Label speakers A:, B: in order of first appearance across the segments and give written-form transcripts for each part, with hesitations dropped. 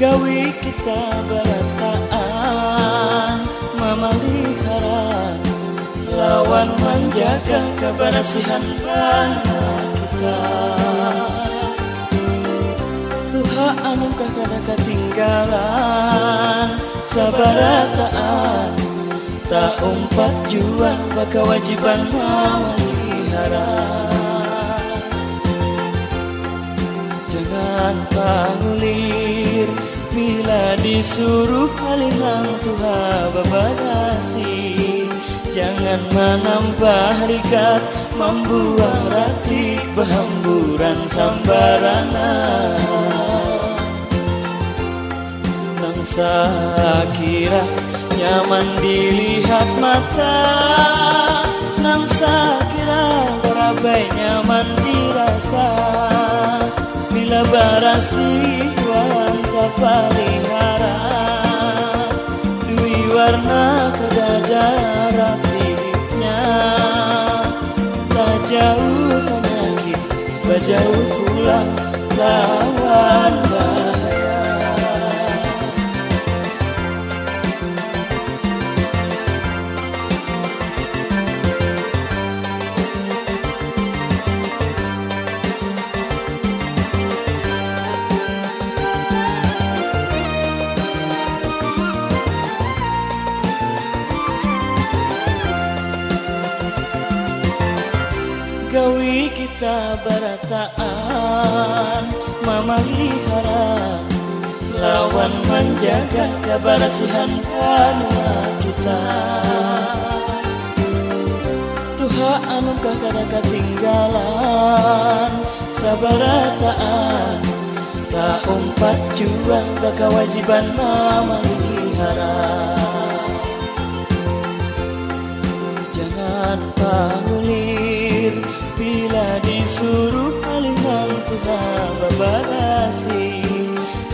A: gawi kita berataan memelihara lawan menjaga kebersihan bangsa kita. Tuhan anukah kada ketinggalan sabarataan tak umpat jua kewajiban memelihara. Jangan pangulir bila disuruh halilang Tuhan babadasi. Jangan menambah rikat membuang rati berhamburan sambarana. Nangsa kira nyaman dilihat mata, nangsa kira berabai nyaman dirasa. Bila barasi wanta palihara, dui warna kedadara hidupnya. Tak jauh penyakit, bajauh pula lawan bahaya. Gawi kita berataan memelihara lawan menjaga kebersihan bangsa kita. Tuhan anukah kada ketinggalan sabarataan tak umpat jua kewajiban memelihara. Jangan pangulir bila disuruh halilang Tuhan babadasi.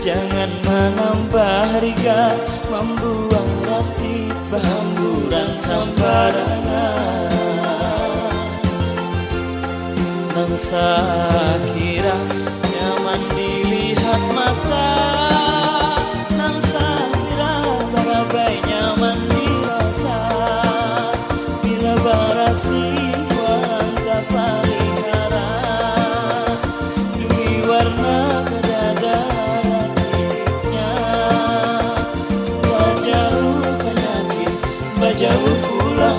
A: Jangan menambah rigat membuang rati berhamburan sambarana. Nangsa kira nyaman dilihat mata, nangsa kira berabai nyaman dirasa. Bila barasi wanta palihara, demi warna kedadara hidupnya. Tak jauh penyakit, bajauh pula